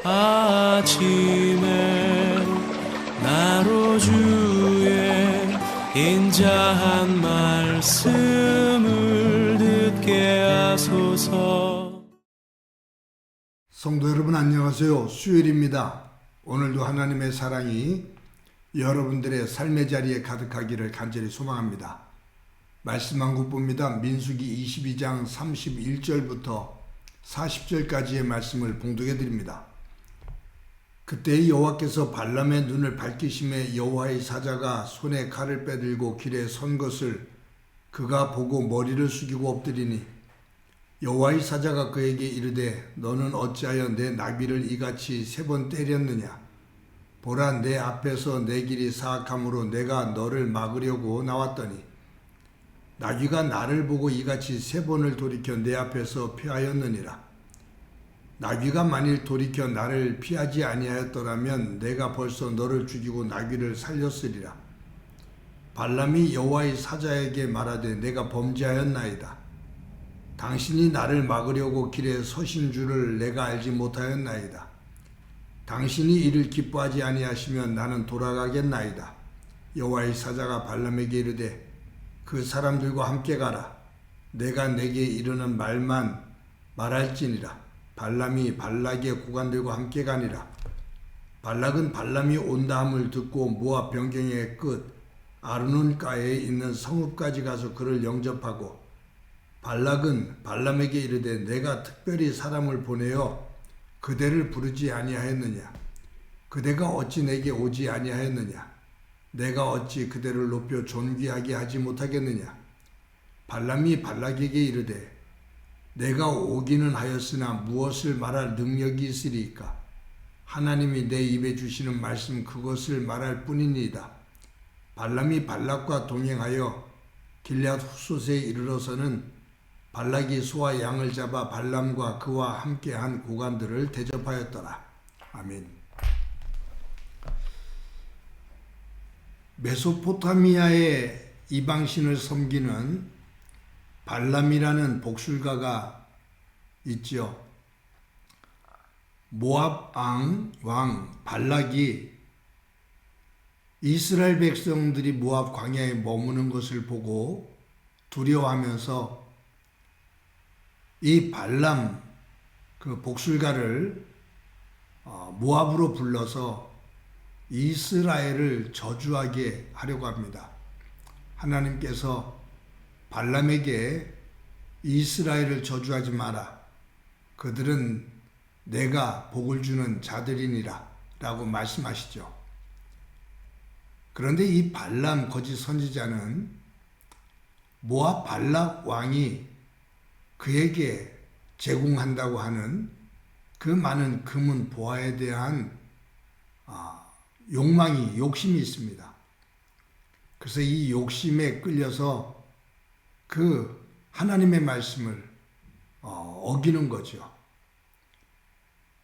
아침에 나로 주의 인자한 말씀을 듣게 하소서. 성도 여러분 안녕하세요. 수요일입니다. 오늘도 하나님의 사랑이 여러분들의 삶의 자리에 가득하기를 간절히 소망합니다. 말씀 한 곳 봅니다. 민수기 22장 31절부터 40절까지의 말씀을 봉독해 드립니다. 그때 여호와께서 발람의 눈을 밝히심에 여호와의 사자가 손에 칼을 빼들고 길에 선 것을 그가 보고 머리를 숙이고 엎드리니 여호와의 사자가 그에게 이르되 너는 어찌하여 내 나귀를 이같이 3번 때렸느냐? 보라, 내 앞에서 내 길이 사악함으로 내가 너를 막으려고 나왔더니 나귀가 나를 보고 이같이 3번을 돌이켜 내 앞에서 피하였느니라. 나귀가 만일 돌이켜 나를 피하지 아니하였더라면 내가 벌써 너를 죽이고 나귀를 살렸으리라. 발람이 여호와의 사자에게 말하되 내가 범죄하였나이다. 당신이 나를 막으려고 길에 서신 줄을 내가 알지 못하였나이다. 당신이 이를 기뻐하지 아니하시면 나는 돌아가겠나이다. 여호와의 사자가 발람에게 이르되 그 사람들과 함께 가라. 내가 내게 이르는 말만 말할지니라. 발람이 발락의 고관들과 함께 가니라. 발락은 발람이 온다함을 듣고 모압 변경의 끝 아르논가에 있는 성읍까지 가서 그를 영접하고 발락은 발람에게 이르되 내가 특별히 사람을 보내어 그대를 부르지 아니하였느냐? 그대가 어찌 내게 오지 아니하였느냐? 내가 어찌 그대를 높여 존귀하게 하지 못하겠느냐? 발람이 발락에게 이르되 내가 오기는 하였으나 무엇을 말할 능력이 있으리까? 하나님이 내 입에 주시는 말씀 그것을 말할 뿐이니이다. 발람이 발락과 동행하여 길앗 후솥에 이르러서는 발락이 소와 양을 잡아 발람과 그와 함께한 고관들을 대접하였더라. 아멘. 메소포타미아의 이방신을 섬기는 발람이라는 복술가가 있죠. 모압 왕 발락이 이스라엘 백성들이 모압 광야에 머무는 것을 보고 두려워하면서 이 발람 그 복술가를 모압으로 불러서 이스라엘을 저주하게 하려고 합니다. 하나님께서 발람에게 이스라엘을 저주하지 마라. 그들은 내가 복을 주는 자들이니라 라고 말씀하시죠. 그런데 이 발람 거짓 선지자는 모압 발락 왕이 그에게 제공한다고 하는 그 많은 금은 보화에 대한 욕심이 있습니다. 그래서 이 욕심에 끌려서 그 하나님의 말씀을 어기는 거죠.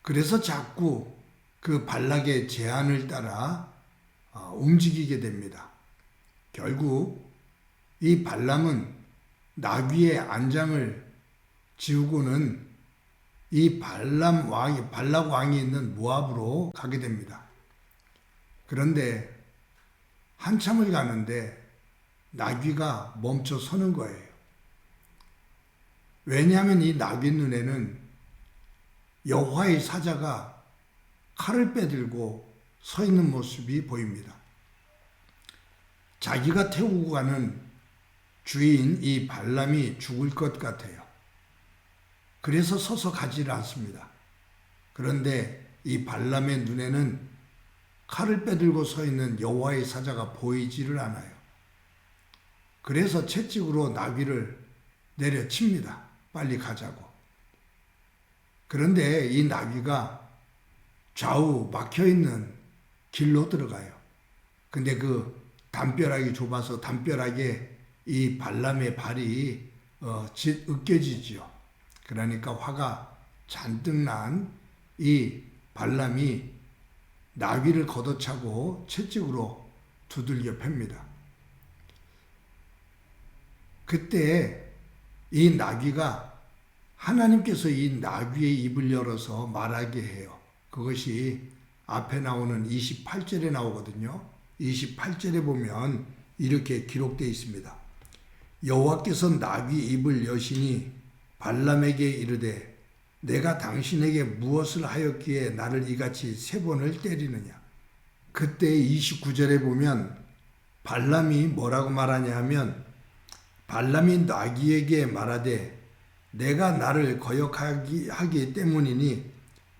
그래서 자꾸 그 발락의 제안을 따라 움직이게 됩니다. 결국 이 발람은 나귀의 안장을 지우고는 이 발락 왕이 있는 모압으로 가게 됩니다. 그런데 한참을 가는데 나귀가 멈춰 서는 거예요. 왜냐하면 이 나귀 눈에는 여호와의 사자가 칼을 빼들고 서 있는 모습이 보입니다. 자기가 태우고 가는 주인 이 발람이 죽을 것 같아요. 그래서 서서 가지를 않습니다. 그런데 이 발람의 눈에는 칼을 빼들고 서 있는 여호와의 사자가 보이지를 않아요. 그래서 채찍으로 나귀를 내려칩니다. 빨리 가자고. 그런데 이 나귀가 좌우 막혀있는 길로 들어가요. 근데 그 담벼락이 좁아서 담벼락에 이 발람의 발이 으깨지죠. 그러니까 화가 잔뜩 난 이 발람이 나귀를 걷어차고 채찍으로 두들겨 팹니다. 그때 이 나귀가 하나님께서 이 나귀의 입을 열어서 말하게 해요. 그것이 앞에 나오는 28절에 나오거든요. 28절에 보면 이렇게 기록되어 있습니다. 여호와께서 나귀 입을 여시니 발람에게 이르되 내가 당신에게 무엇을 하였기에 나를 이같이 3번을 때리느냐. 그때 29절에 보면 발람이 뭐라고 말하냐 하면 발람이 나귀에게 말하되 내가 나를 거역하기 때문이니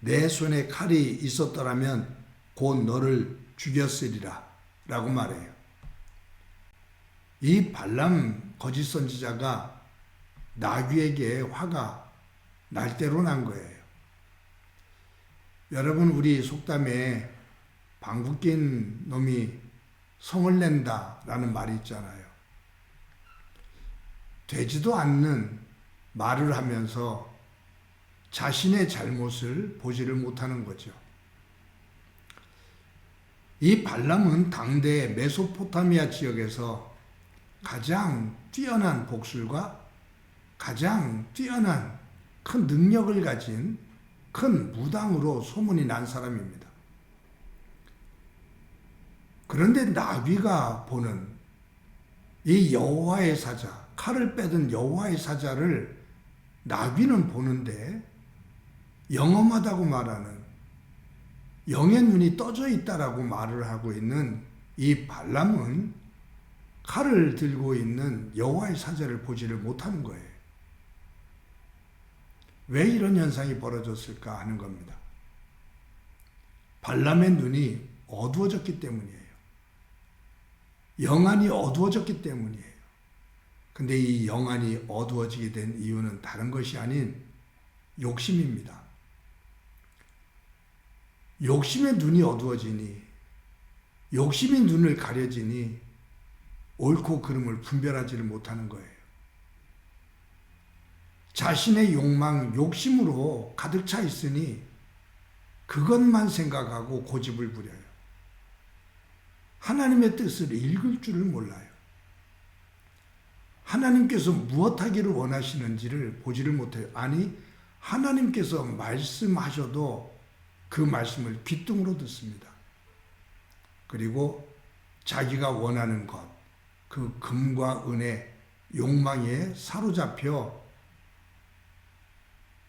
내 손에 칼이 있었더라면 곧 너를 죽였으리라 라고 말해요. 이 발람 거짓 선지자가 나귀에게 화가 날 대로 난 거예요. 여러분, 우리 속담에 방귀 낀 놈이 성을 낸다 라는 말이 있잖아요. 되지도 않는 말을 하면서 자신의 잘못을 보지를 못하는 거죠. 이 발람은 당대 메소포타미아 지역에서 가장 뛰어난 복술과 가장 뛰어난 큰 능력을 가진 큰 무당으로 소문이 난 사람입니다. 그런데 나귀가 보는 이 여호와의 사자, 칼을 빼든 여호와의 사자를 나귀는 보는데 영험하다고 말하는, 영의 눈이 떠져 있다라고 말을 하고 있는 이 발람은 칼을 들고 있는 여호와의 사자를 보지를 못하는 거예요. 왜 이런 현상이 벌어졌을까 하는 겁니다. 발람의 눈이 어두워졌기 때문이에요. 영안이 어두워졌기 때문이에요. 근데 이 영안이 어두워지게 된 이유는 다른 것이 아닌 욕심입니다. 욕심의 눈이 어두워지니, 욕심이 눈을 가려지니 옳고 그름을 분별하지를 못하는 거예요. 자신의 욕망, 욕심으로 가득 차 있으니 그것만 생각하고 고집을 부려요. 하나님의 뜻을 읽을 줄을 몰라요. 하나님께서 무엇 하기를 원하시는지를 보지를 못해요. 아니, 하나님께서 말씀하셔도 그 말씀을 귓등으로 듣습니다. 그리고 자기가 원하는 것, 그 금과 은의 욕망에 사로잡혀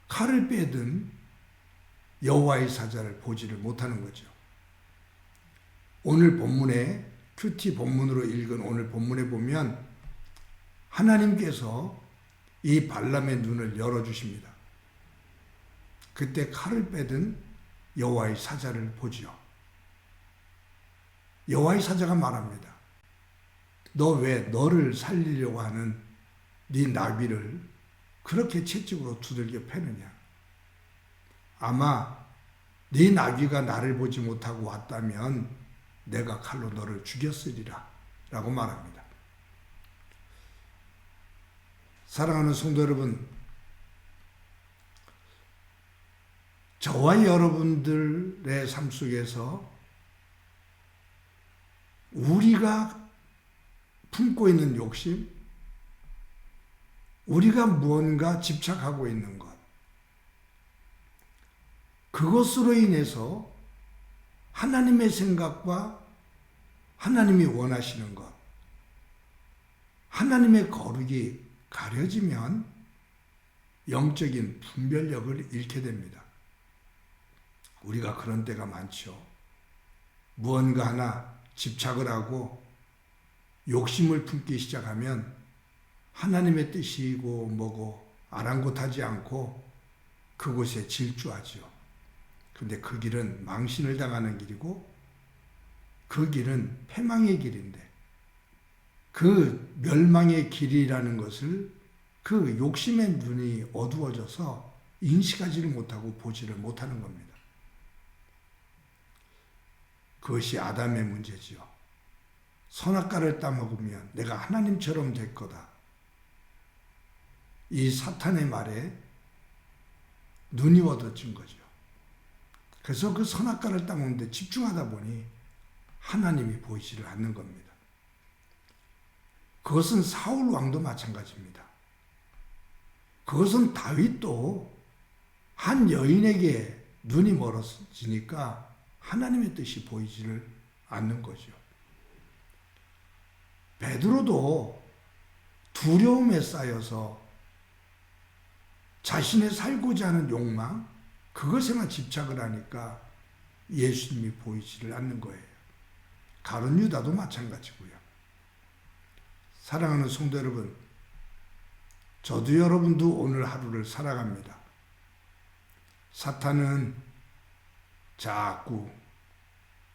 칼을 빼든 여호와의 사자를 보지를 못하는 거죠. 오늘 본문에, 큐티 본문으로 읽은 오늘 본문에 보면 하나님께서 이 발람의 눈을 열어주십니다. 그때 칼을 빼든 여호와의 사자를 보지요. 여호와의 사자가 말합니다. 너 왜 너를 살리려고 하는 네 나귀를 그렇게 채찍으로 두들겨 패느냐. 아마 네 나귀가 나를 보지 못하고 왔다면 내가 칼로 너를 죽였으리라 라고 말합니다. 사랑하는 성도 여러분, 저와 여러분들의 삶 속에서 우리가 품고 있는 욕심, 우리가 무언가 집착하고 있는 것, 그것으로 인해서 하나님의 생각과 하나님이 원하시는 것, 하나님의 거룩이 가려지면 영적인 분별력을 잃게 됩니다. 우리가 그런 때가 많죠. 무언가 하나 집착을 하고 욕심을 품기 시작하면 하나님의 뜻이고 뭐고 아랑곳하지 않고 그곳에 질주하죠. 근데 그 길은 망신을 당하는 길이고 그 길은 패망의 길인데 그 멸망의 길이라는 것을 그 욕심의 눈이 어두워져서 인식하지를 못하고 보지를 못하는 겁니다. 그것이 아담의 문제지요. 선악과를 따먹으면 내가 하나님처럼 될 거다. 이 사탄의 말에 눈이 어두워진 거죠. 그래서 그 선악과를 따먹는데 집중하다 보니 하나님이 보이지를 않는 겁니다. 그것은 사울 왕도 마찬가지입니다. 그것은 다윗도 한 여인에게 눈이 멀어지니까 하나님의 뜻이 보이지를 않는 거죠. 베드로도 두려움에 쌓여서 자신의 살고자 하는 욕망, 그것에만 집착을 하니까 예수님이 보이지를 않는 거예요. 가룟 유다도 마찬가지고요. 사랑하는 성도 여러분, 저도 여러분도 오늘 하루를 살아갑니다. 사탄은 자꾸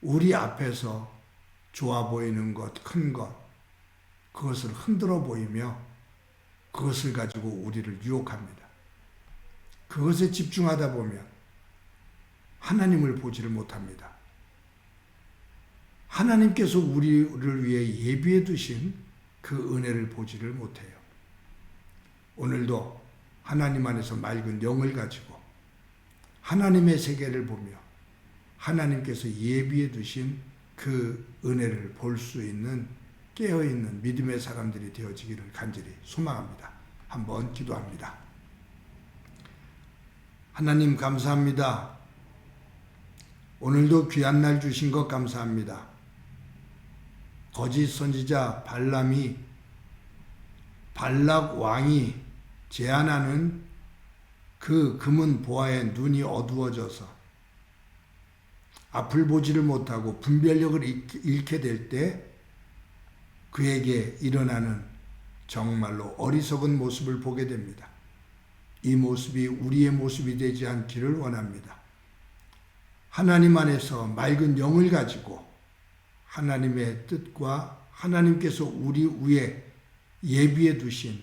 우리 앞에서 좋아 보이는 것, 큰 것, 그것을 흔들어 보이며 그것을 가지고 우리를 유혹합니다. 그것에 집중하다 보면 하나님을 보지를 못합니다. 하나님께서 우리를 위해 예비해 두신 그 은혜를 보지를 못해요. 오늘도 하나님 안에서 맑은 영을 가지고 하나님의 세계를 보며 하나님께서 예비해 두신 그 은혜를 볼 수 있는 깨어있는 믿음의 사람들이 되어지기를 간절히 소망합니다. 한번 기도합니다. 하나님 감사합니다. 오늘도 귀한 날 주신 것 감사합니다. 거짓 선지자 발락 왕이 제안하는 그 금은 보화의 눈이 어두워져서 앞을 보지를 못하고 분별력을 잃게 될 때 그에게 일어나는 정말로 어리석은 모습을 보게 됩니다. 이 모습이 우리의 모습이 되지 않기를 원합니다. 하나님 안에서 맑은 영을 가지고 하나님의 뜻과 하나님께서 우리 위에 예비해 두신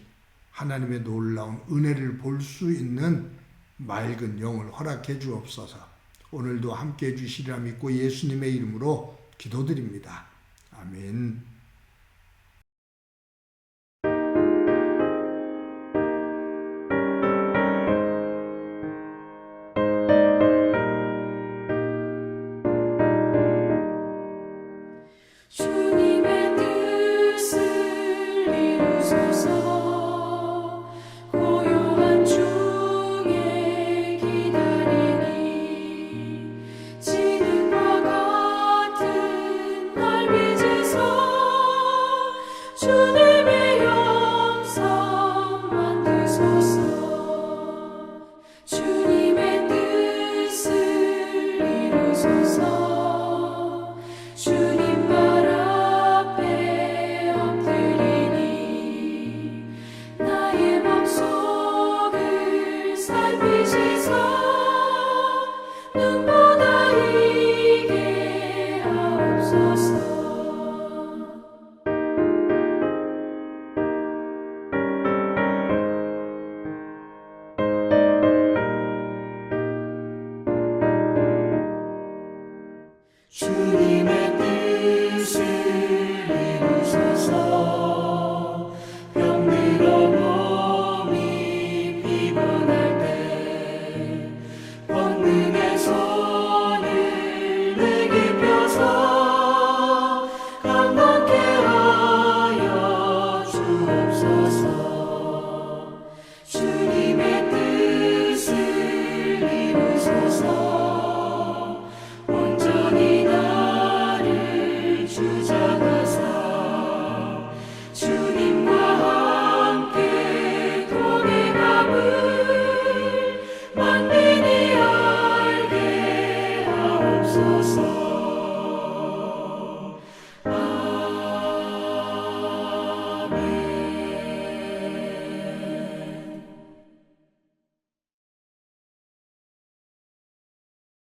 하나님의 놀라운 은혜를 볼 수 있는 맑은 영을 허락해 주옵소서. 오늘도 함께해 주시리라 믿고 예수님의 이름으로 기도드립니다. 아멘. 주님의 뜻을 이루소서. 고요한 중에 기다리니 지능과 같은 날 빚으소. 주님의 영성 만드소서. 주님의 뜻을 이루소서. 주님 발 앞에 엎드리니 나의 맘속을 살피시소. 눈보다 이게 하옵소서. 주님의 뜻을 이루소서. 병들어 몸이 피곤할 때 권능의 손을 내게 펴서 강건케 하여 주옵소서. 주님의 뜻을 이루소서. 온전히 나를 주장하사 주님과 함께 동행함을 만민이 알게 하옵소서.